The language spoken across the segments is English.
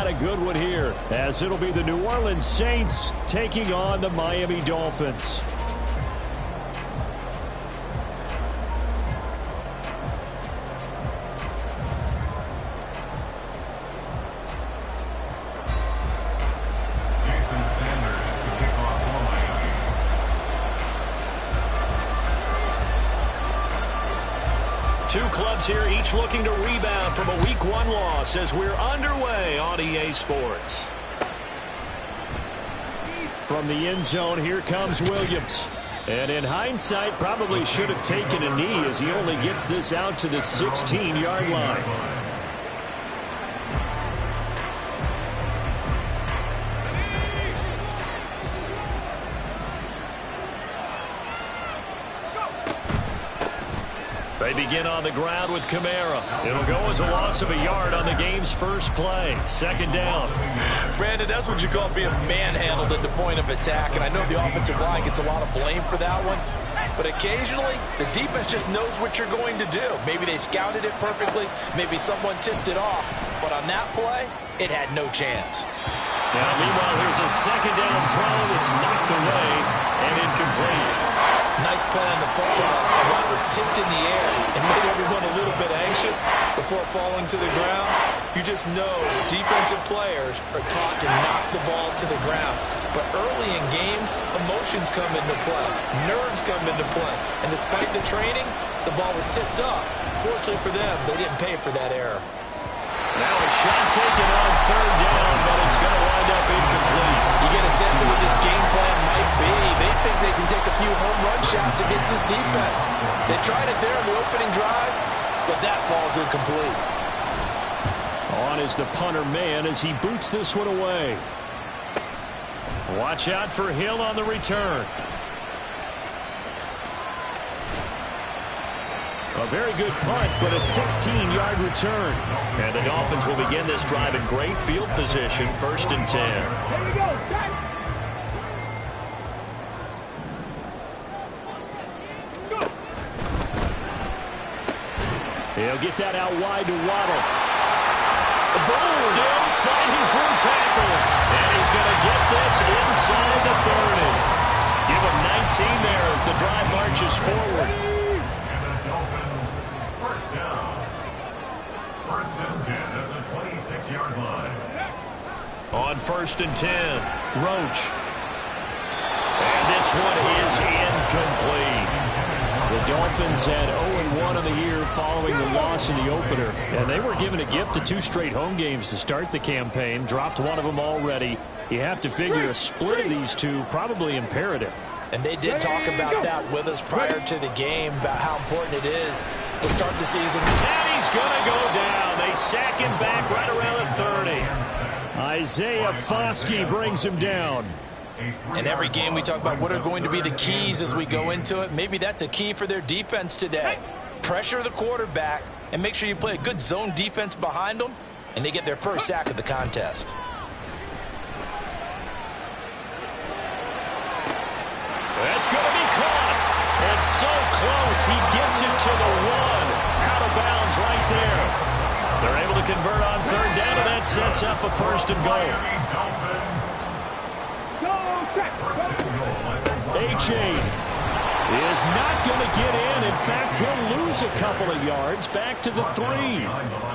got a good one here, as it'll be the New Orleans Saints taking on the Miami Dolphins. Two clubs here, each looking to rebound from a Week 1 loss as we're underway on EA Sports. From the end zone, here comes Williams. And in hindsight, probably should have taken a knee as he only gets this out to the 16-yard line. They begin on the ground with Kamara. It'll go as a loss of a yard on the game's first play. Second down. Brandon, that's what you call being manhandled at the point of attack. And I know the offensive line gets a lot of blame for that one. But occasionally, the defense just knows what you're going to do. Maybe they scouted it perfectly. Maybe someone tipped it off. But on that play, it had no chance. Now, meanwhile, here's a second down throw that's knocked away and incomplete. Nice play on the football, and while it was tipped in the air and made everyone a little bit anxious before falling to the ground, you just know defensive players are taught to knock the ball to the ground. But early in games, emotions come into play, nerves come into play, and despite the training, the ball was tipped up. Fortunately for them, they didn't pay for that error. Now a shot taken on third down, but it's going to wind up incomplete. You get a sense of what this game plan might be. They think they can take a few home run shots against this defense. They tried it there in the opening drive, but that ball's incomplete. On is the punter man as he boots this one away. Watch out for Hill on the return. A very good punt, but a 16-yard return. And the Dolphins will begin this drive in great field position, 1st and 10. Here we go. He'll get that out wide to Waddle. Still fighting for tackles. And he's going to get this inside the 30. Give him 19 there as the drive marches forward. On 1st and 10, Roach. And this one is incomplete. The Dolphins had 0-1 on the year following the loss in the opener. And they were given a gift of 2 straight home games to start the campaign. Dropped one of them already. You have to figure a split of these two probably imperative. And they did talk about that with us prior to the game, about how important it is to start the season. And he's going to go down. They sack him back right around the 30. Isaiah Foskey brings him down. In every game we talk about what are going to be the keys as we go into it. Maybe that's a key for their defense today. Pressure the quarterback and make sure you play a good zone defense behind them, and they get their first sack of the contest. That's going to be caught. And so close, he gets it to the 1. Out of bounds right there. They're able to convert on third down, and that sets up a 1st and goal. A-Chain is not going to get in. In fact, he'll lose a couple of yards back to the 3.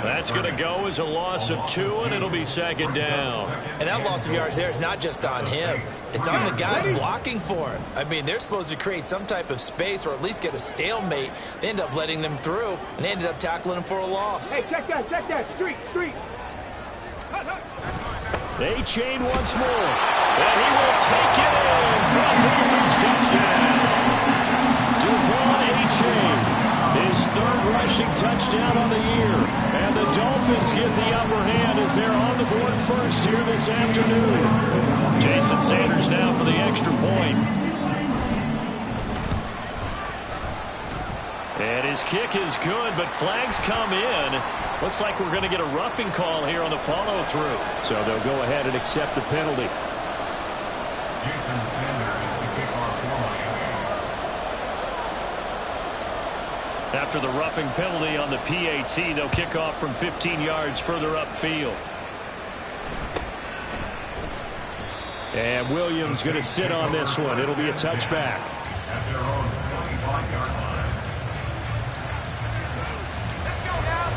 That's going to go as a loss of 2, and it'll be 2nd down. And that loss of yards there is not just on him. It's on the guys blocking for him. I mean, they're supposed to create some type of space or at least get a stalemate. They end up letting them through, and they ended up tackling him for a loss. Hey, check that. Street. A-Chain once more. And he will take it in for a Dolphins touchdown. Devon A-Chain, his 3rd rushing touchdown on the year. And the Dolphins get the upper hand as they're on the board first here this afternoon. Jason Sanders now for the extra point. And his kick is good, but flags come in. Looks like we're going to get a roughing call here on the follow-through. So they'll go ahead and accept the penalty. Jason Sanders, the kickoff for Miami. After the roughing penalty on the PAT, they'll kick off from 15 yards further upfield. And Williams going to sit on this one. It'll be a touchback. At their own 25-yard line. Let's go now.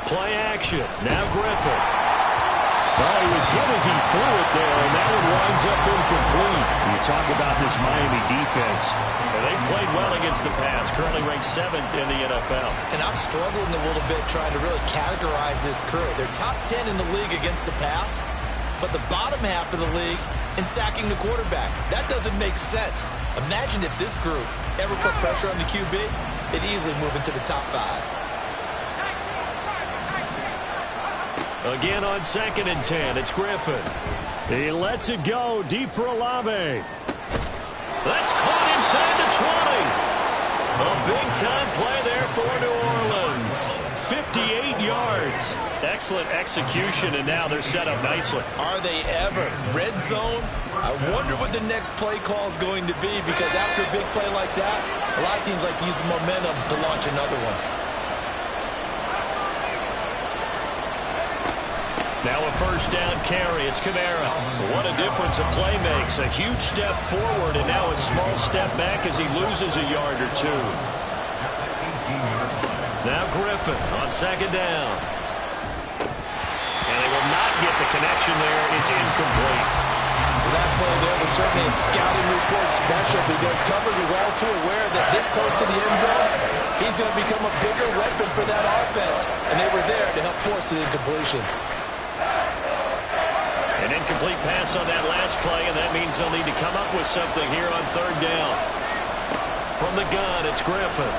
Play action. Now Griffin. Oh, he was hit as he threw it there, and that one winds up incomplete. You talk about this Miami defense. And they played well against the pass, currently ranked 7th in the NFL. And I'm struggling a little bit trying to really categorize this crew. They're top 10 in the league against the pass, but the bottom half of the league in sacking the quarterback. That doesn't make sense. Imagine if this group ever put pressure on the QB, they'd easily move into the top 5. Again on 2nd and 10, it's Griffin. He lets it go deep for Olave. That's caught inside the 20. A big-time play there for New Orleans. 58 yards. Excellent execution, and now they're set up nicely. Are they ever? Red zone? I wonder what the next play call is going to be, because after a big play like that, a lot of teams like to use the momentum to launch another one. Now a first down carry. It's Kamara. What a difference a play makes. A huge step forward and now a small step back as he loses a yard or two. Now Griffin on 2nd down. And they will not get the connection there. It's incomplete. That play there was certainly a scouting report special, because coverage was all too aware that this close to the end zone, he's going to become a bigger weapon for that offense. And they were there to help force the incompletion. An incomplete pass on that last play, and that means they'll need to come up with something here on 3rd down. From the gun, it's Griffin.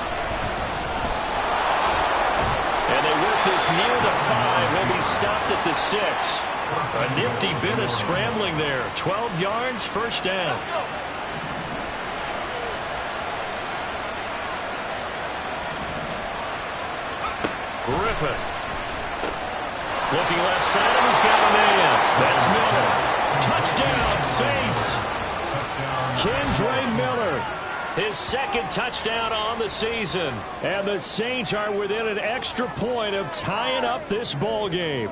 And they work this near the 5. He'll be stopped at the 6. A nifty bit of scrambling there. 12 yards, first down. Griffin. Looking left side, and he's got a man. That's Miller. Touchdown, Saints. Kendre Miller. His 2nd touchdown on the season. And the Saints are within an extra point of tying up this ball game.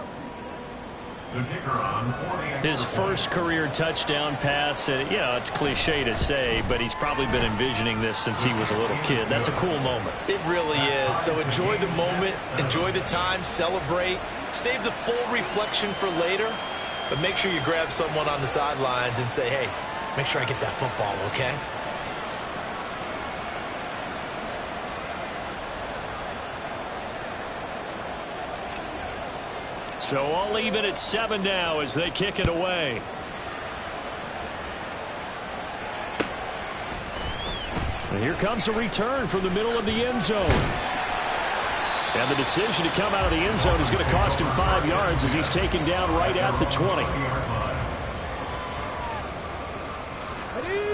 The kicker on 40. His first career touchdown pass, and it's cliche to say, but he's probably been envisioning this since he was a little kid. That's a cool moment. It really is. So enjoy the moment, enjoy the time, celebrate, save the full reflection for later, but make sure you grab someone on the sidelines and say, hey, make sure I get that football, okay? So all even at 7 now as they kick it away. And here comes a return from the middle of the end zone. And the decision to come out of the end zone is going to cost him 5 yards as he's taken down right at the 20.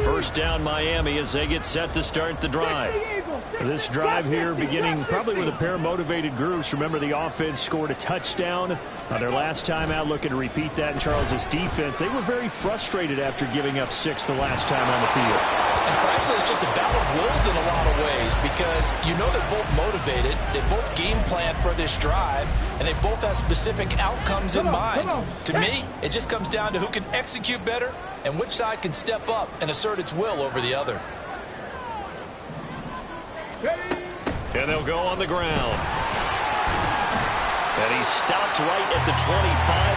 First down Miami as they get set to start the drive. This drive here beginning probably with a pair of motivated groups. Remember, the offense scored a touchdown on their last time out. Looking to repeat that in Charles's defense. They were very frustrated after giving up 6 the last time on the field. And frankly, it's just a battle of wills in a lot of ways, because you know they're both motivated, they both game plan for this drive, and they both have specific outcomes in mind. To me, it just comes down to who can execute better and which side can step up and assert its will over the other. And they'll go on the ground. And he's stopped right at the 25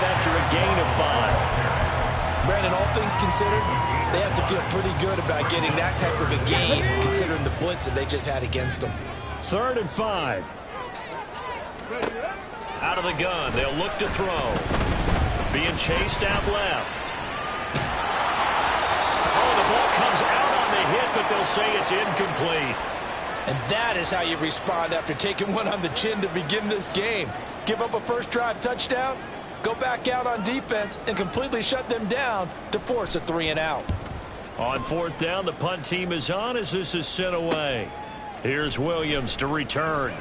after a gain of 5. Brandon, all things considered, they have to feel pretty good about getting that type of a gain, considering the blitz that they just had against them. 3rd and 5. Out of the gun, they'll look to throw. Being chased out left. Oh, the ball comes out on the hit, but they'll say it's incomplete. And that is how you respond after taking one on the chin to begin this game. Give up a first drive touchdown, go back out on defense, and completely shut them down to force a 3-and-out. On 4th down, the punt team is on as this is sent away. Here's Williams to return.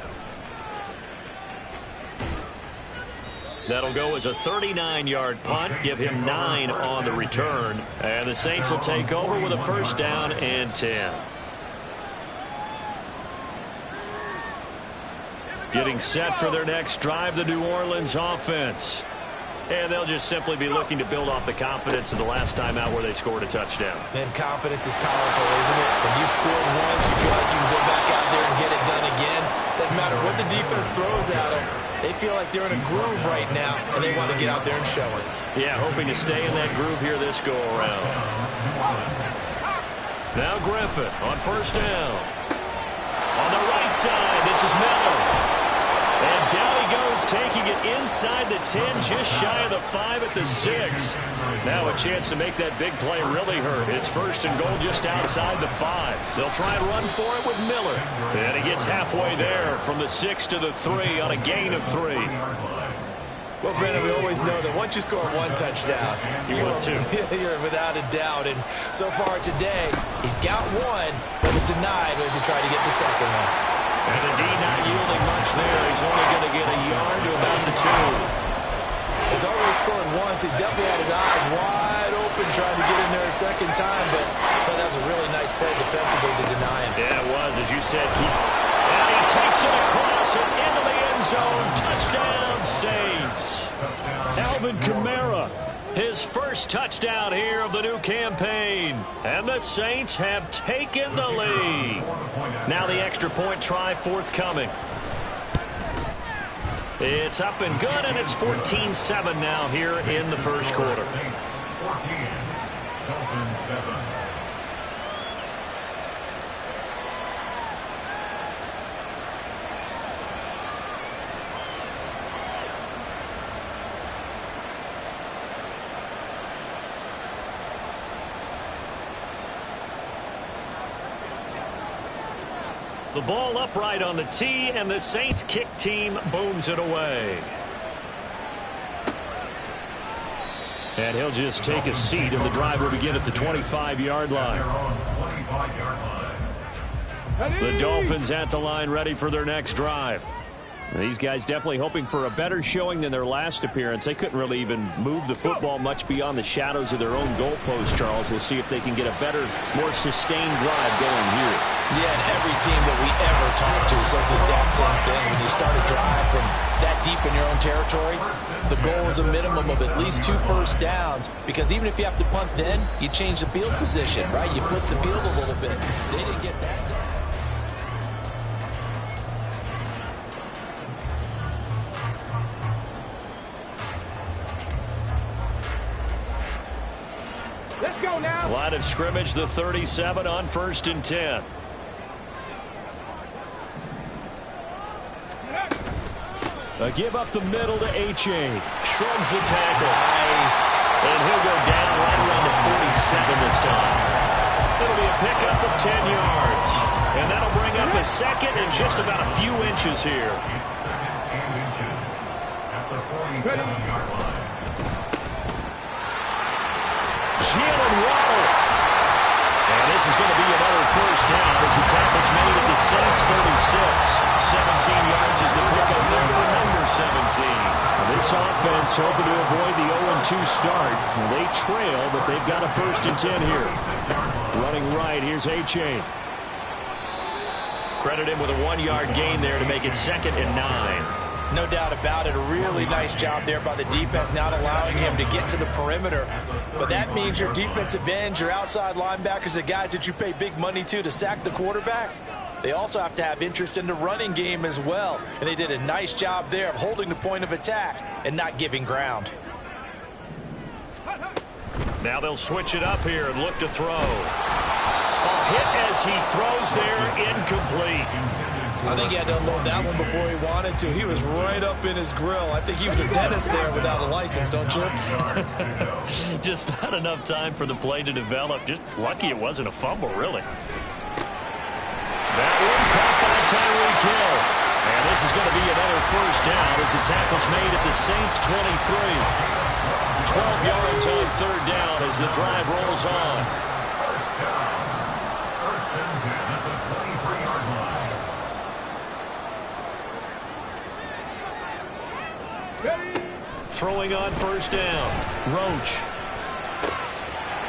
That'll go as a 39-yard punt, give him 9 on the return. And the Saints will take over with a first down and 10. Getting set for their next drive, the New Orleans offense. And they'll just simply be looking to build off the confidence of the last time out where they scored a touchdown. And confidence is powerful, isn't it? When you've scored once, you feel like you can go back out there and get it done again. Doesn't matter what the defense throws at them. They feel like they're in a groove right now, and they want to get out there and show it. Yeah, hoping to stay in that groove here this go-around. Now Griffin on first down. On the right side, this is Miller. And down he goes, taking it inside the 10, just shy of the 5 at the 6. Now a chance to make that big play really hurt. It's first and goal just outside the 5. They'll try and run for it with Miller. And he gets halfway there from the 6 to the 3 on a gain of 3. Well, Brandon, we always know that once you score one touchdown, you're without a doubt. And so far today, he's got one, but was denied as he tried to get the second one. And the D not yielding much there. He's only going to get a yard to about the 2. He's already scored once. He definitely had his eyes wide open trying to get in there a second time, but I thought that was a really nice play defensively to deny him. Yeah, it was, as you said. And he takes it across and into the end zone. Touchdown, Saints. Alvin Kamara, his first touchdown here of the new campaign. And the Saints have taken the lead. Now the extra point try forthcoming. It's up and good, and it's 14-7 now here in the first quarter. 14, Dolphins 7. The ball upright on the tee, and the Saints kick team booms it away. And he'll just take a seat, and the drive will begin at the 25-yard line. The Dolphins at the line, ready for their next drive. These guys definitely hoping for a better showing than their last appearance. They couldn't really even move the football much beyond the shadows of their own goalpost, Charles. We'll see if they can get a better, more sustained drive going here. Yeah, and every team that we ever talk to says the exact same thing. When you start a drive from that deep in your own territory, the goal is a minimum of at least 2 first downs, because even if you have to punt then, you change the field position, right? You flip the field a little bit. They didn't get that done. Let's go now. Line of scrimmage, the 37 on first and 10. A give up the middle to H.A. Shrugs the tackle. Nice. And he'll go down right around the 47 this time. It'll be a pickup of 10 yards. And that'll bring up a second and just about a few inches here. It's second and inches at the 47-yard line. Jalen Waddle. And this is going to be another first down as the tackle's made at the Saints 36. 17 yards is the pickup there for number 17. Now this offense hoping to avoid the 0-2 start. Well, they trail, but they've got a first and 10 here. Running right, here's H.A. Credit him with a 1-yard gain there to make it second and 9. No doubt about it. A really nice job there by the defense, not allowing him to get to the perimeter. But that means your defensive ends, your outside linebackers, the guys that you pay big money to sack the quarterback, they also have to have interest in the running game as well. And they did a nice job there of holding the point of attack and not giving ground. Now they'll switch it up here and look to throw. A hit as he throws there, incomplete. I think he had to unload that one before he wanted to. He was right up in his grill. I think he was a dentist there without a license, don't you? Just not enough time for the play to develop. Just lucky it wasn't a fumble, really. That one caught by Tyreek Hill. And this is going to be another first down as the tackle's made at the Saints 23. 12 yards on third down as the drive rolls on. First and 10 at the 23-yard line. Throwing on first down. Roach.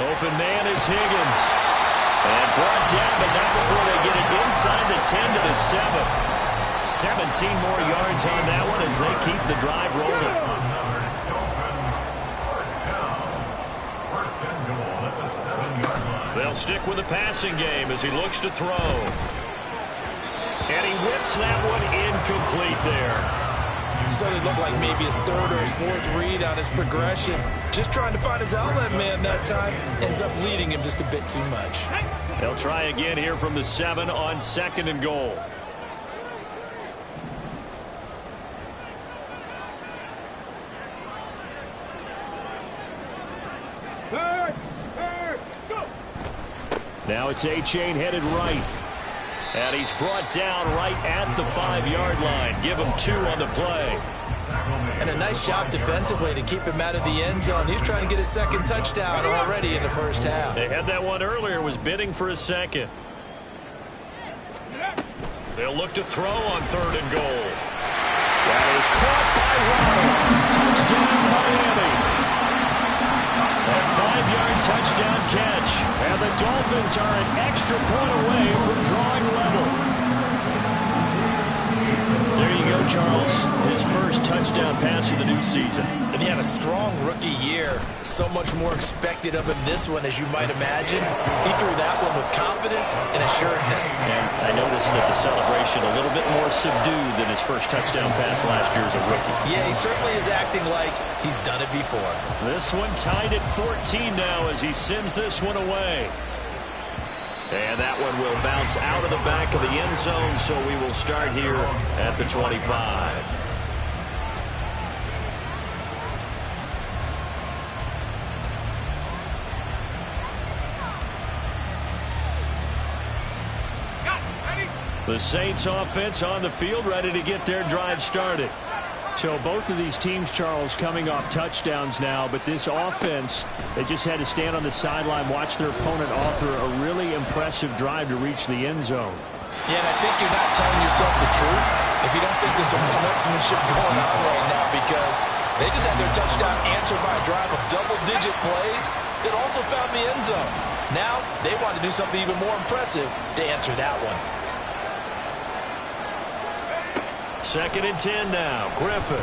Open man is Higgins. And brought down, but not before they get it inside the 10 to the 7. 17 more yards on that one as they keep the drive rolling. First and goal at the 7-yard line. They'll stick with the passing game as he looks to throw. And he whips that one incomplete there. So it looked like maybe his third or his fourth read on his progression. Just trying to find his outlet man that time. Ends up leading him just a bit too much. They'll try again here from the 7 on 2nd and goal. Go. Now it's A-Chain headed right. And he's brought down right at the 5-yard line. Give him 2 on the play. And a nice job defensively to keep him out of the end zone. He's trying to get his second touchdown already in the first half. They had that one earlier, was bidding for a second. They'll look to throw on 3rd and goal. That is caught by Waddle. Touchdown, Miami. A 5-yard touchdown catch. And the Dolphins are an extra point away from drawing level. There you go, Charles. His first touchdown pass of the new season. And he had a strong rookie year. So much more expected of him this one, as you might imagine. He threw that one with confidence and assuredness. And I noticed that the celebration a little bit more subdued than his first touchdown pass last year as a rookie. Yeah, he certainly is acting like he's done it before. This one tied at 14 now as he sends this one away. And that one will bounce out of the back of the end zone, so we will start here at the 25. The Saints offense on the field, ready to get their drive started. So both of these teams, Charles, coming off touchdowns now, but this offense, they just had to stand on the sideline, watch their opponent author a really impressive drive to reach the end zone. Yeah, and I think you're not telling yourself the truth if you don't think there's some one-upsmanship going on right now, because they just had their touchdown answered by a drive of double-digit plays that also found the end zone. Now they want to do something even more impressive to answer that one. 2nd and 10 now. Griffin.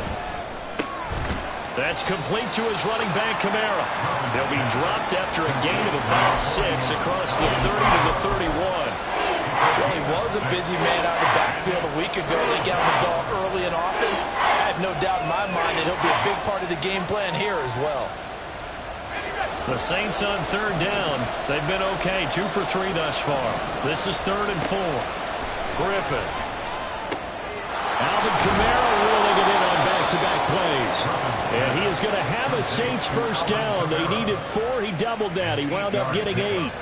That's complete to his running back, Kamara. They'll be dropped after a gain of about 6 across the 30 to the 31. Well, he was a busy man out of the backfield a week ago. They got the ball early and often. I have no doubt in my mind that he'll be a big part of the game plan here as well. The Saints on 3rd down. They've been okay. 2 for 3 thus far. This is 3rd and 4. Griffin. Alvin Kamara rolling it in on back-to-back plays. And he is going to have a Saints first down. They needed 4. He doubled that. He wound up getting 8.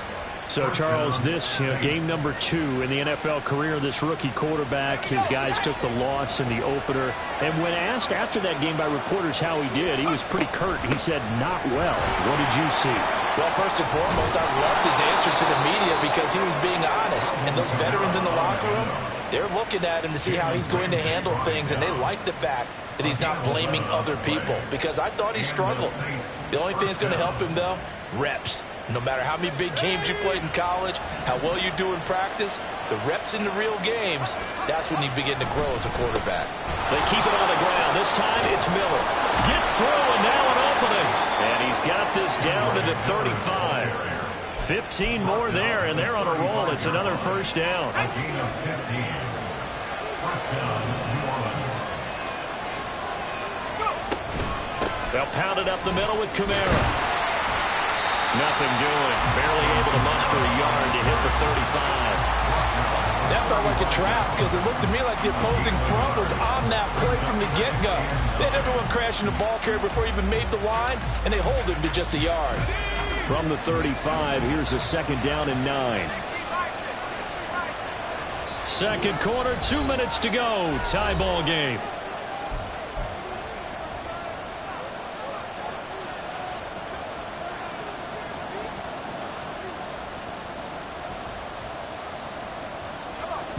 So, Charles, this game number 2 in the NFL career, this rookie quarterback, his guys took the loss in the opener. And when asked after that game by reporters how he did, he was pretty curt. He said, not well. What did you see? Well, first and foremost, I loved his answer to the media because he was being honest. And those veterans in the locker room, they're looking at him to see how he's going to handle things, and they like the fact that he's not blaming other people, because I thought he struggled. The only thing that's going to help him, though, reps. No matter how many big games you played in college, how well you do in practice, the reps in the real games, that's when you begin to grow as a quarterback. They keep it on the ground. This time it's Miller. Gets through, and now an opening. And he's got this down to the 35. 15 more there, and they're on a roll. It's another first down. A gain of 15. First down, New Orleans. They'll pound it up the middle with Kamara. Nothing doing. Barely able to muster a yard to hit the 35. That felt like a trap because it looked to me like the opposing front was on that play from the get-go. They had everyone crashing the ball carrier before he even made the line, and they hold him to just a yard. From the 35, here's a 2nd down and 9. Second quarter, 2 minutes to go. Tie ball game.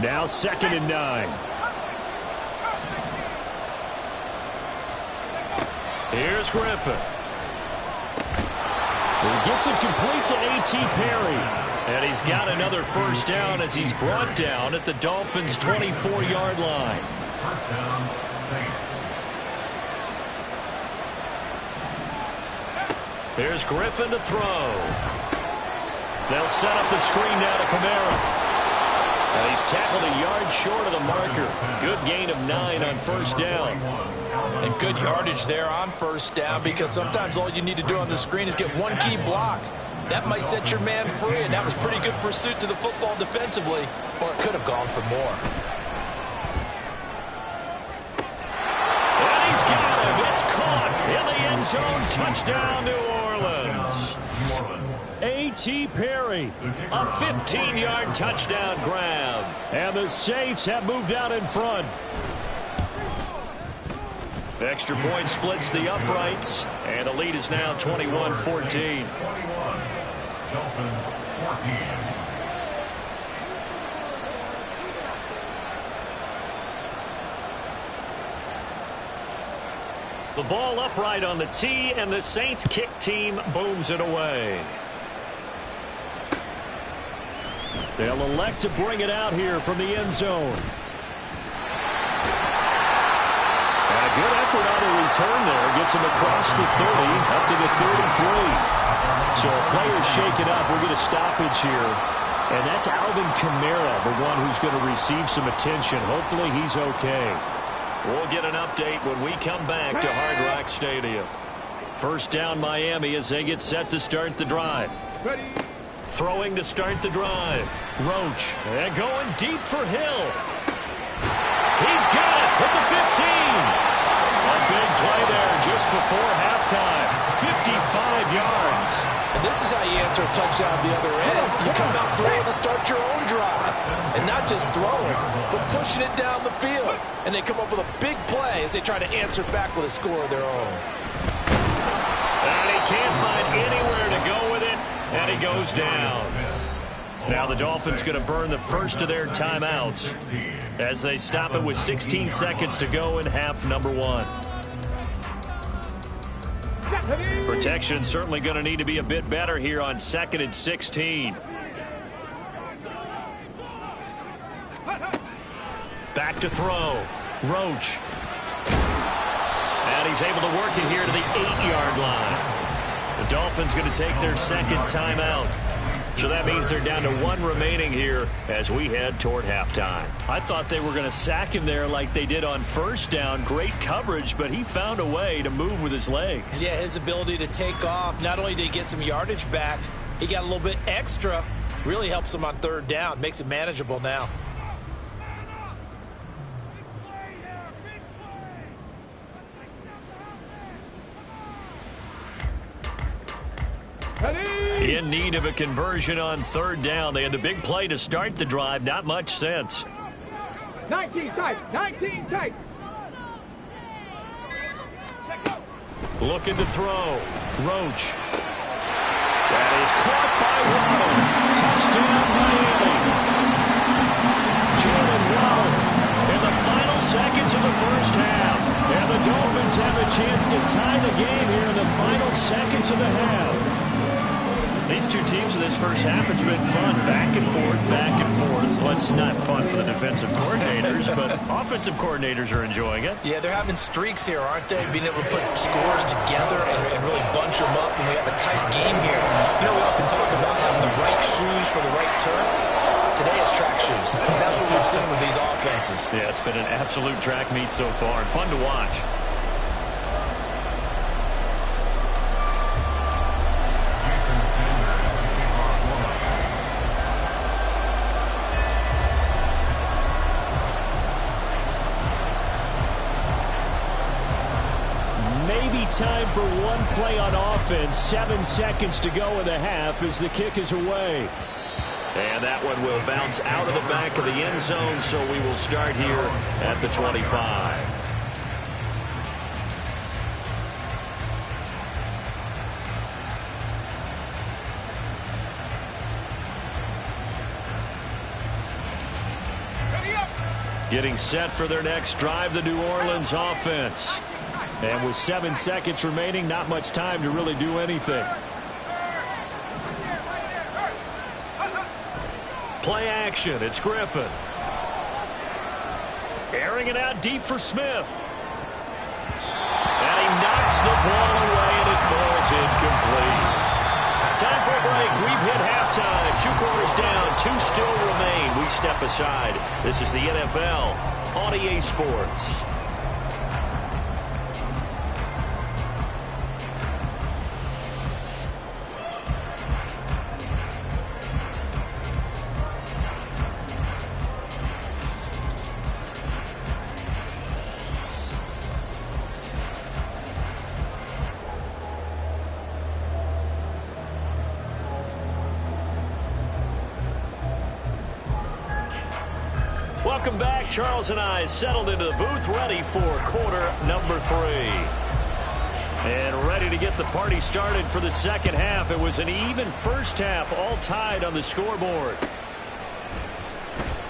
Now 2nd and 9. Here's Griffin. He gets it complete to A.T. Perry. And he's got another first down as he's brought down at the Dolphins' 24-yard line. First down, Saints. Here's Griffin to throw. They'll set up the screen now to Kamara. And he's tackled a yard short of the marker. Good gain of 9 on first down. And good yardage there on first down, because sometimes all you need to do on the screen is get one key block. That might set your man free, and that was pretty good pursuit to the football defensively, or it could have gone for more. And he's got him. It's caught in the end zone. Touchdown, New Orleans. A.T. Perry, a 15-yard touchdown grab. And the Saints have moved out in front. Extra point splits the uprights, and the lead is now 21-14. 21. Dolphins 14. The ball upright on the tee, and the Saints kick team booms it away. They'll elect to bring it out here from the end zone. And a good effort on the return there. Gets him across the 30, up to the 33. So players shake it up. We'll get a stoppage here. And that's Alvin Kamara, the one who's going to receive some attention. Hopefully he's okay. We'll get an update when we come back to Hard Rock Stadium. First down Miami as they get set to start the drive. Ready. Throwing to start the drive. Roach. And going deep for Hill. He's got it at the 15. A big play there just before halftime. 55 yards. And this is how you answer a touchdown the other end. You come out throwing to start your own drive. And not just throwing, but pushing it down the field. And they come up with a big play as they try to answer back with a score of their own. And he can't find anywhere to go with it. And he goes down. Now the Dolphins going to burn the first of their timeouts as they stop it with 16 seconds to go in half number 1. Protection certainly going to need to be a bit better here on 2nd and 16. Back to throw. Roach. And he's able to work it here to the 8-yard line. The Dolphins going to take their second timeout. So that means they're down to 1 remaining here as we head toward halftime. I thought they were going to sack him there like they did on first down. Great coverage, but he found a way to move with his legs. Yeah, his ability to take off, not only did he get some yardage back, he got a little bit extra. Really helps him on third down, makes it manageable now. In need of a conversion on third down. They had the big play to start the drive. Not much sense. 19 tight. 19 tight. Looking to throw. Roach. That is caught by Waddle. Touchdown Miami. Jalen Waddle in the final seconds of the first half. And the Dolphins have a chance to tie the game here in the final seconds of the half. These two teams in this first half, it's been fun. Back and forth, back and forth. Well, it's not fun for the defensive coordinators, but offensive coordinators are enjoying it. Yeah, they're having streaks here, aren't they? Being able to put scores together and really bunch them up, and we have a tight game here. You know, we often talk about having the right shoes for the right turf. Today it's track shoes. That's what we've seen with these offenses. Yeah, it's been an absolute track meet so far, and fun to watch. Time for one play on offense. 7 seconds to go in the half as the kick is away. And that one will bounce out of the back of the end zone, so we will start here at the 25. Getting set for their next drive, the New Orleans offense. And with 7 seconds remaining, not much time to really do anything. Play action. It's Griffin. Airing it out deep for Smith. And he knocks the ball away, and it falls incomplete. Time for a break. We've hit halftime. 2 quarters down. 2 still remain. We step aside. This is the NFL on EA Sports. Welcome back. Charles and I settled into the booth, ready for quarter number 3. And ready to get the party started for the second half. It was an even first half, all tied on the scoreboard.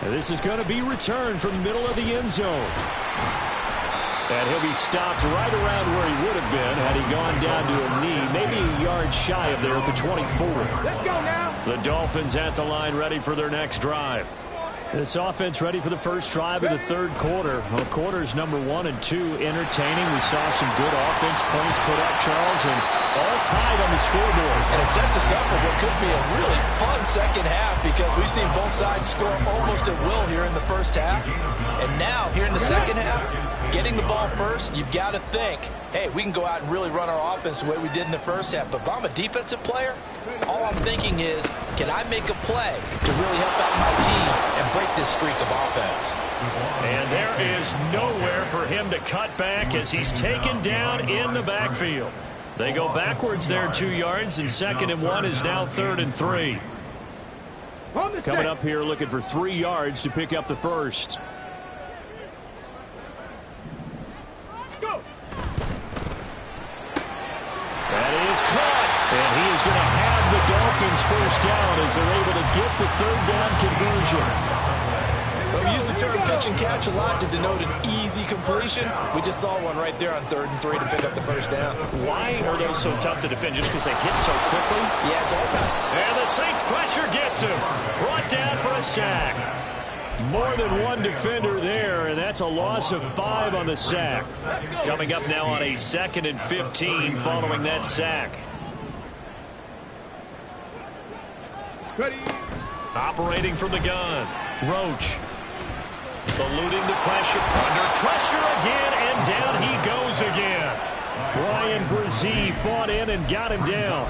And this is going to be returned from the middle of the end zone. And he'll be stopped right around where he would have been had he gone down to a knee, maybe a yard shy of there at the 24. Let's go now. The Dolphins at the line, ready for their next drive. This offense ready for the first drive of the third quarter. Well, quarters number 1 and 2 entertaining. We saw some good offense points put up, Charles, and all tied on the scoreboard. And it sets us up for what could be a really fun second half because we've seen both sides score almost at will here in the first half. And now, here in the second half, getting the ball first, you've got to think, hey, we can go out and really run our offense the way we did in the first half. But if I'm a defensive player, all I'm thinking is, can I make a play to really help out my team and break this streak of offense? And there is nowhere for him to cut back as he's taken down in the backfield. They go backwards there 2 yards, and 2nd and 1 is now 3rd and 3. Coming up here looking for 3 yards to pick up the first. Go. That is caught, and he is going to have the Dolphins first down as they're able to get the 3rd down conversion. Well, we use the term pitch and catch a lot to denote an easy completion. We just saw one right there on 3rd and 3 to pick up the first down. Why are those so tough to defend? Just because they hit so quickly? Yeah, it's all about. And the Saints pressure gets him. Brought down for a sack. More than one defender there, and that's a loss of 5 on the sack. Coming up now on a 2nd and 15 following that sack. Ready. Operating from the gun. Roach. Eluding the pressure. Under pressure again, and down he goes again. Ryan Brzee fought in and got him down.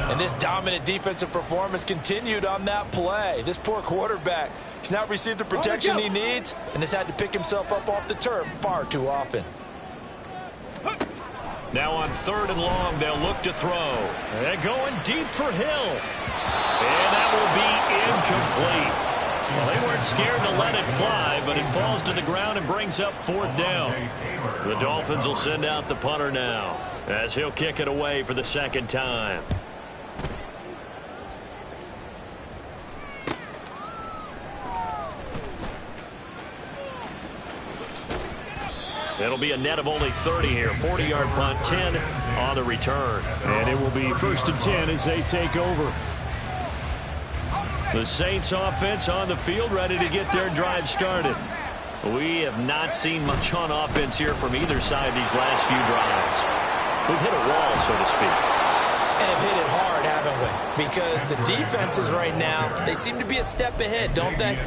And this dominant defensive performance continued on that play. This poor quarterback, he's not received the protection he needs and has had to pick himself up off the turf far too often. Now on 3rd and long, they'll look to throw. They're going deep for Hill. And that will be incomplete. Well, they weren't scared to let it fly, but it falls to the ground and brings up 4th down. The Dolphins will send out the punter now as he'll kick it away for the 2nd time. It'll be a net of only 30 here. 40-yard punt, 10 on the return. And it will be 1st and 10 as they take over. The Saints offense on the field, ready to get their drive started. We have not seen much on offense here from either side these last few drives. We've hit a wall, so to speak. And have hit it hard, haven't we? Because the defenses right now, they seem to be a step ahead, don't they?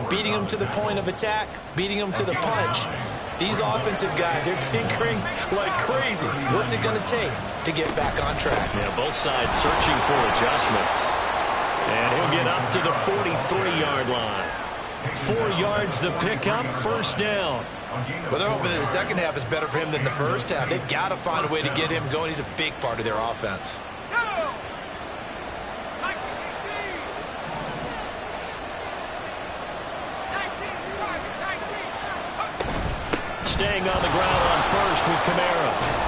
Beating them to the point of attack, beating them to the punch. These offensive guys, they're tinkering like crazy. What's it going to take to get back on track? Yeah, both sides searching for adjustments. And he'll get up to the 43-yard line. 4 yards the pickup, 1st down. Well, they're hoping that the second half is better for him than the first half. They've got to find a way to get him going. He's a big part of their offense. Staying on the ground on 1st with Kamara.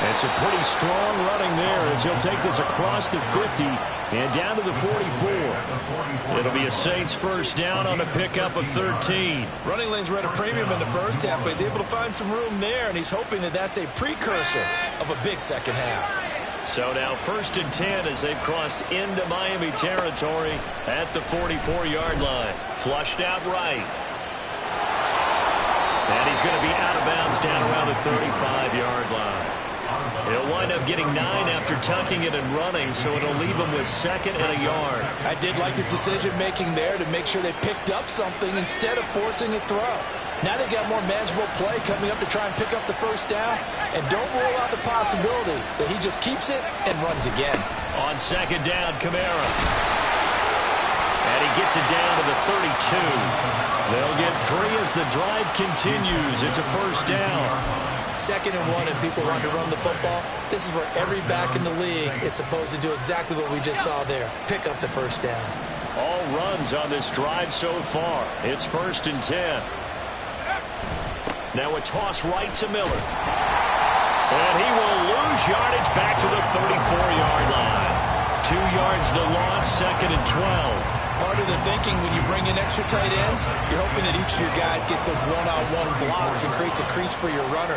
And some pretty strong running there as he'll take this across the 50 and down to the 44. It'll be a Saints 1st down on the pickup of 13. Running lanes were at a premium in the first half, but he's able to find some room there, and he's hoping that that's a precursor of a big second half. So now 1st and 10 as they've crossed into Miami territory at the 44-yard line. Flushed out right. And he's going to be out of bounds down around the 35-yard line. He'll wind up getting 9 after tucking it and running, so it'll leave him with 2nd and a yard. I did like his decision-making there to make sure they picked up something instead of forcing a throw. Now they got more manageable play coming up to try and pick up the first down, and don't rule out the possibility that he just keeps it and runs again. On 2nd down, Kamara. And he gets it down to the 32. They'll get 3 as the drive continues. It's a first down. 2nd and 1 and people want to run the football. This is where every back in the league is supposed to do exactly what we just saw there. Pick up the first down. All runs on this drive so far. It's 1st and 10. Now a toss right to Miller. And he will lose yardage back to the 34-yard line. 2 yards the loss, 2nd and 12. Part of the thinking when you bring in extra tight ends, you're hoping that each of your guys gets those one-on-one blocks and creates a crease for your runner.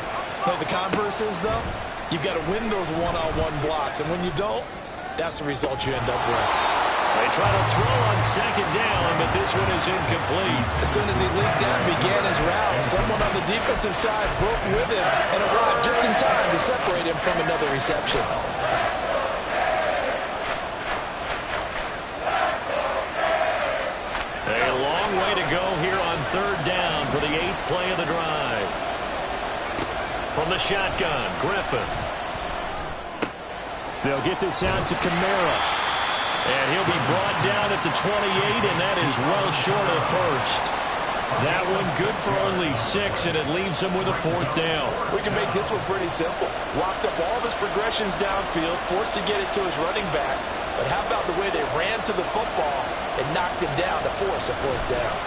The converse is, though, you've got to win those one-on-one blocks. And when you don't, that's the result you end up with. They try to throw on 2nd down, but this one is incomplete. As soon as he leaped down and began his route, someone on the defensive side broke with him and arrived just in time to separate him from another reception. A long way to go here on 3rd down for the 8th play of the drive. From the shotgun, Griffin. They'll get this out to Kamara. And he'll be brought down at the 28, and that is well short of first. That one good for only 6, and it leaves him with a 4th down. We can make this one pretty simple. Locked up all of his progressions downfield, forced to get it to his running back. But how about the way they ran to the football and knocked him down to force a 4th down?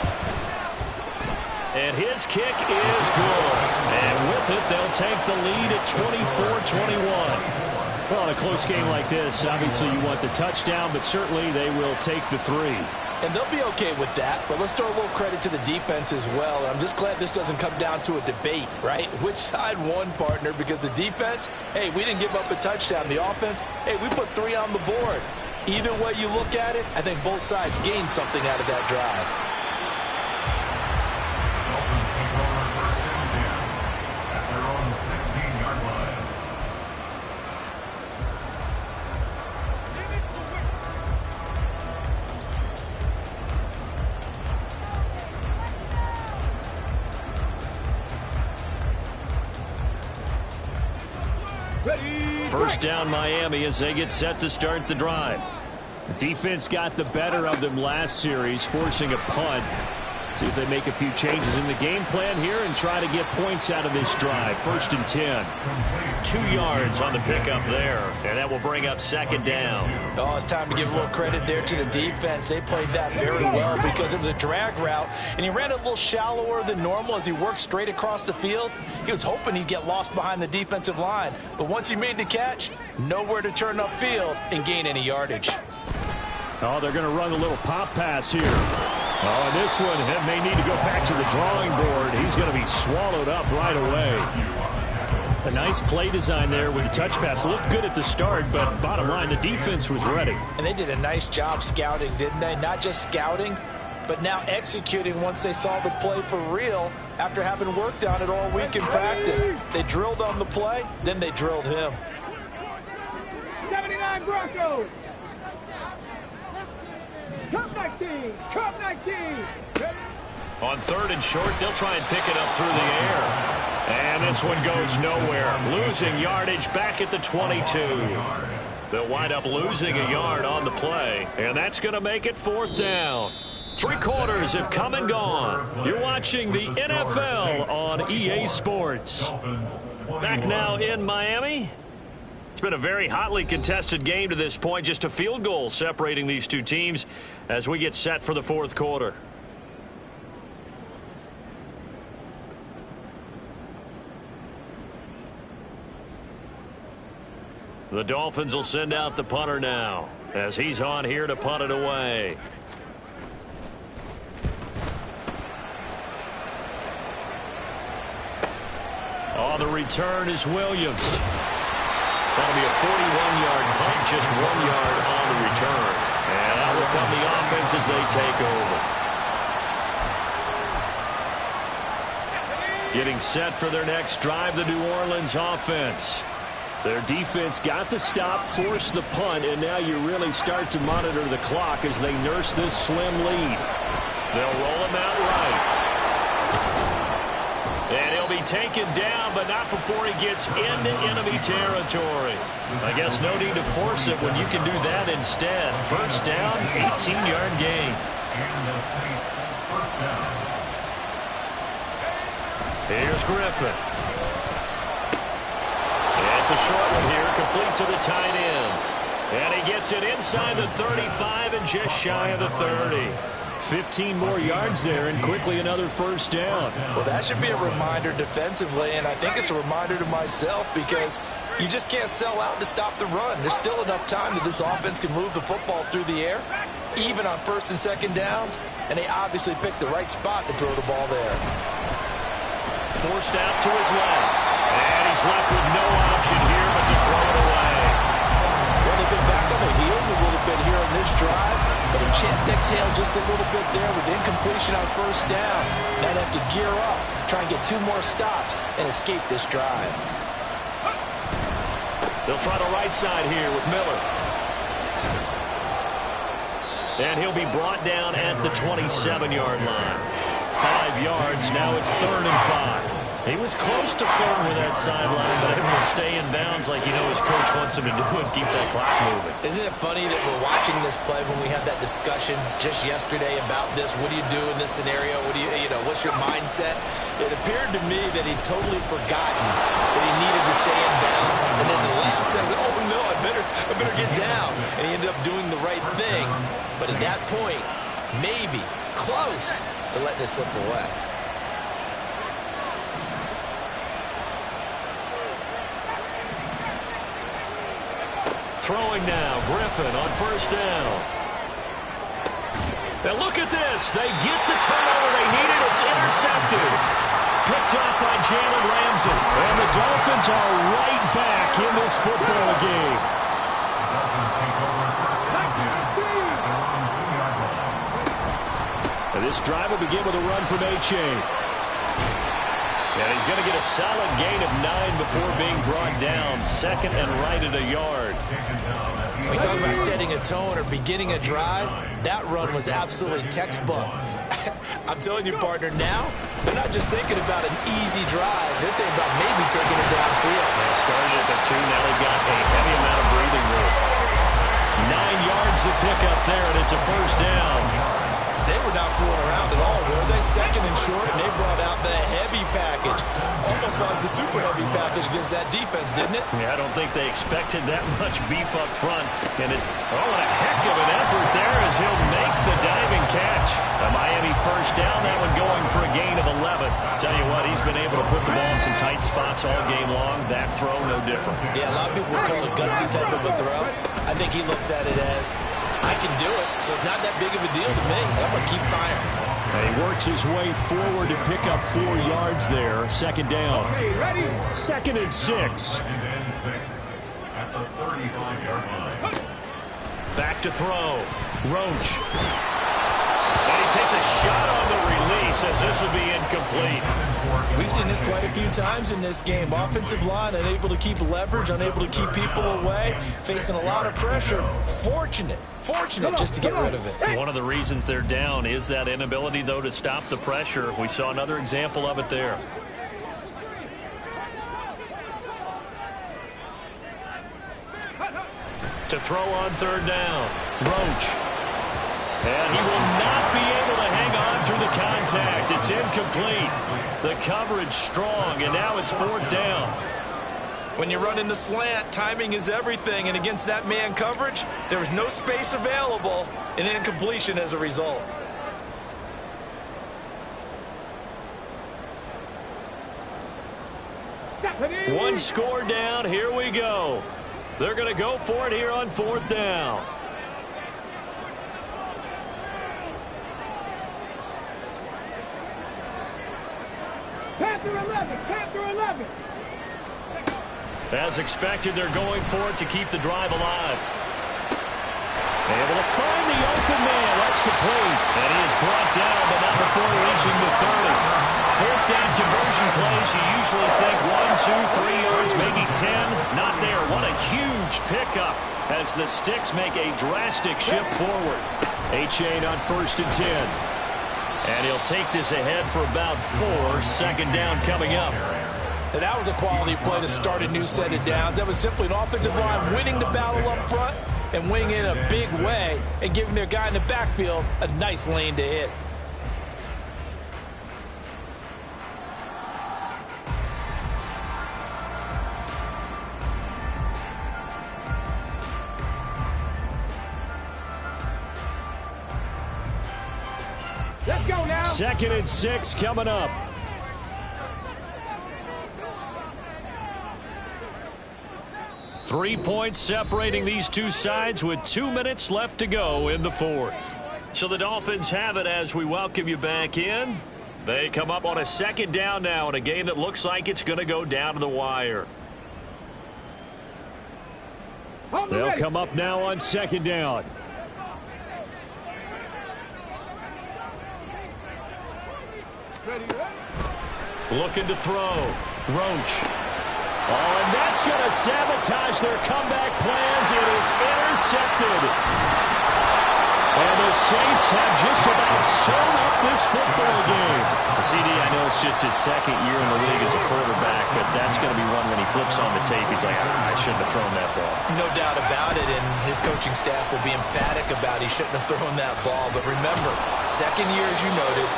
And his kick is good. And with it, they'll take the lead at 24-21. Well, in a close game like this, obviously you want the touchdown, but certainly they will take the 3. And they'll be okay with that, but let's throw a little credit to the defense as well. I'm just glad this doesn't come down to a debate, right? Which side won, partner? Because the defense, hey, we didn't give up a touchdown. The offense, hey, we put 3 on the board. Either way you look at it, I think both sides gained something out of that drive. Dolphins control on 1st and 10 at their own 16-yard line. First down Miami as they get set to start the drive. The defense got the better of them last series, forcing a punt. See if they make a few changes in the game plan here and try to get points out of this drive. 1st and 10. 2 yards on the pickup there, and that will bring up 2nd down. Oh, it's time to give a little credit there to the defense. They played that very well because it was a drag route, and he ran it a little shallower than normal as he worked straight across the field. He was hoping he'd get lost behind the defensive line, but once he made the catch, nowhere to turn upfield and gain any yardage. Oh, they're going to run a little pop pass here. Oh, and this one may need to go back to the drawing board. He's going to be swallowed up right away. A nice play design there with the touch pass. Looked good at the start, but bottom line, the defense was ready. And they did a nice job scouting, didn't they? Not just scouting, but now executing once they saw the play for real after having worked on it all week in practice. They drilled on the play, then they drilled him. 79 Broncos. Cup 19. Cup 19. On 3rd and short, they'll try and pick it up through the air. And this one goes nowhere. Losing yardage back at the 22. They'll wind up losing a yard on the play. And that's going to make it 4th down. 3 quarters have come and gone. You're watching the NFL on EA Sports. Back now in Miami. It's been a very hotly contested game to this point. Just a field goal separating these two teams as we get set for the 4th quarter. The Dolphins will send out the punter now as he's on here to punt it away. On the return is Williams. That'll be a 41-yard punt, just 1 yard on the return. And out will come the offense as they take over. Getting set for their next drive, the New Orleans offense. Their defense got the stop, forced the punt, and now you really start to monitor the clock as they nurse this slim lead. They'll roll him out right. And he'll be taken down, but not before he gets into enemy territory. I guess no need to force it when you can do that instead. First down, 18-yard gain. And the Saints, first down. Here's Griffin. It's a short one here, complete to the tight end. And he gets it inside the 35 and just shy of the 30. 15 more yards there, and quickly another first down. Well, that should be a reminder defensively, and I think it's a reminder to myself because you just can't sell out to stop the run. There's still enough time that this offense can move the football through the air, even on first and second downs, and they obviously picked the right spot to throw the ball there. Forced out to his left, and he's left with no option here but to throw it away. Well, they've been back on their heels a little bit here on this drive, but a chance to exhale just a little bit there with incompletion on first down. Now they have to gear up, try and get 2 more stops, and escape this drive. They'll try the right side here with Miller. And he'll be brought down at the 27-yard line. 5 yards, now it's 3rd and 5. He was close to firm with that sideline, but able to stay in bounds like his coach wants him to do and keep that clock moving. Isn't it funny that we're watching this play when we had that discussion just yesterday about this? What do you do in this scenario? What do what's your mindset? It appeared to me that he'd totally forgotten that he needed to stay in bounds, and then the last says, "Oh no, I better get down," and he ended up doing the right thing. But at that point, maybe close to letting it slip away. Throwing now, Griffin on first down. And look at this. They get the turnover they needed. It's intercepted. Picked up by Jalen Ramsey. And the Dolphins are right back in this football game. The Dolphins take over first down at the 2-yard line. And this drive will begin with a run from A-Chain. And he's going to get a solid gain of 9 before being brought down. Second and right at a yard. We talk about setting a tone or beginning a drive. That run was absolutely textbook. I'm telling you, partner, now they're not just thinking about an easy drive. They're thinking about maybe taking it downfield. They started at the 2. Now they've got a heavy amount of breathing room. 9 yards to pick up there, and it's a first down. They were not fooling around at all, were they? Second and short, and they brought out the heavy package. Almost like the super heavy package against that defense, didn't it? Yeah, I don't think they expected that much beef up front. And what a heck of an effort there as he'll make the diving catch. A Miami first down, that one going for a gain of 11. Tell you what, he's been able to put the ball in some tight spots all game long. That throw, no different. Yeah, a lot of people would call it gutsy type of a throw. I think he looks at it as, I can do it, so it's not that big of a deal to me. I'm going to keep firing. And he works his way forward to pick up 4 yards there. Second down. Okay, ready? 2nd and 6. Second and 6 at the 35-yard line. Back to throw. Roach. And he takes a shot on the release as this will be incomplete. We've seen this quite a few times in this game. Offensive line unable to keep leverage, unable to keep people away, facing a lot of pressure. Fortunate just to get rid of it. One of the reasons they're down is that inability, though, to stop the pressure. We saw another example of it there. To throw on 3rd down, Roach. And he will not be able to hang on through the contact. It's incomplete. The coverage strong, and now it's 4th down. When you run in the slant, timing is everything, and against that man coverage, there was no space available, and incompletion as a result. One score down, here we go. They're going to go for it here on 4th down. Panther 11, Panther 11. As expected, they're going for it to keep the drive alive. Able to find the open man. That's complete. And he is brought down, but not before reaching the 30. fourth down conversion plays, you usually think 1, 2, 3 yards, maybe 10. Not there. What a huge pickup as the Sticks make a drastic shift forward. A-Chain on 1st and 10. And he'll take this ahead for about 4. Second down coming up. And that was a quality play to start a new set of downs. That was simply an offensive line winning the battle up front and winning it in a big way and giving their guy in the backfield a nice lane to hit. Let's go now. 2nd and 6 coming up. Three points separating these two sides with 2 minutes left to go in the fourth. So the Dolphins have it as we welcome you back in. They come up on a second down now in a game that looks like it's going to go down to the wire. They'll come up now on 2nd down. Looking to throw. Roach. Oh, and that's going to sabotage their comeback plans. It is intercepted. And the Saints have just about sewn up this football game. CD, I know it's just his second year in the league as a quarterback, but that's going to be one when he flips on the tape. He's like, I shouldn't have thrown that ball. No doubt about it, and his coaching staff will be emphatic about he shouldn't have thrown that ball. But remember, second year, as you noted,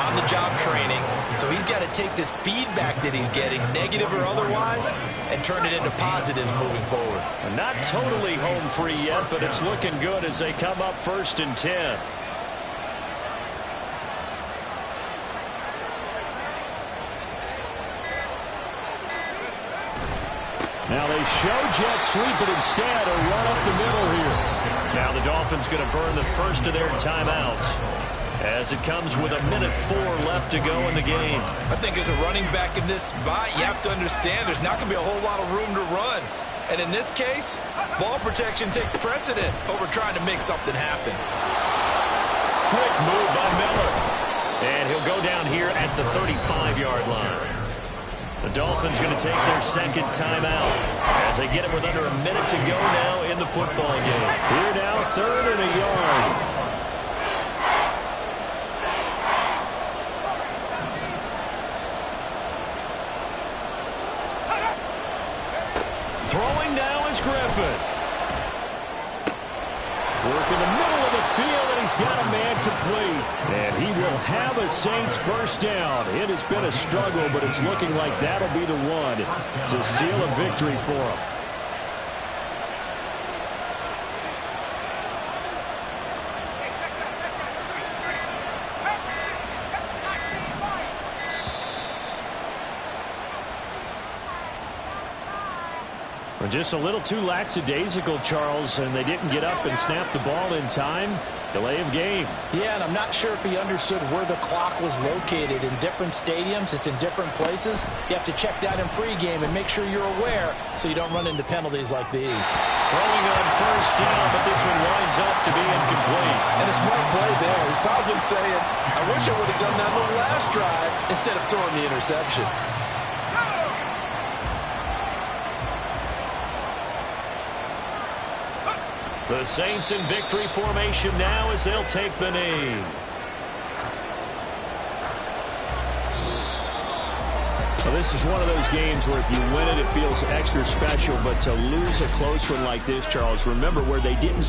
on-the-job training, so he's got to take this feedback that he's getting, negative or otherwise, and turn it into positives moving forward. Not totally home free yet, but it's looking good as they come up 1st and 10. Now they show jet sweep, but instead a run up the middle here. Now the Dolphins going to burn the first of their timeouts as it comes with 1:04 left to go in the game. I think as a running back in this spot, you have to understand there's not going to be a whole lot of room to run. And in this case, ball protection takes precedent over trying to make something happen. Quick move by Miller. And he'll go down here at the 35-yard line. The Dolphins going to take their second timeout as they get it with under 1 minute to go now in the football game. Here now, 3rd and a yard. Throwing now is Griffin. Work in the middle of the field, and he's got a man complete. And he will have a Saints first down. It has been a struggle, but it's looking like that'll be the one to seal a victory for him. Just a little too lackadaisical, Charles, and they didn't get up and snap the ball in time. Delay of game. Yeah, and I'm not sure if he understood where the clock was located. In different stadiums, it's in different places. You have to check that in pregame and make sure you're aware so you don't run into penalties like these. Throwing on first down, but this one winds up to be incomplete. And a smart play there. He's probably saying, I wish I would have done that on the last drive instead of throwing the interception. The Saints in victory formation now as they'll take the knee. Well, this is one of those games where if you win it, it feels extra special. But to lose a close one like this, Charles, remember where they didn't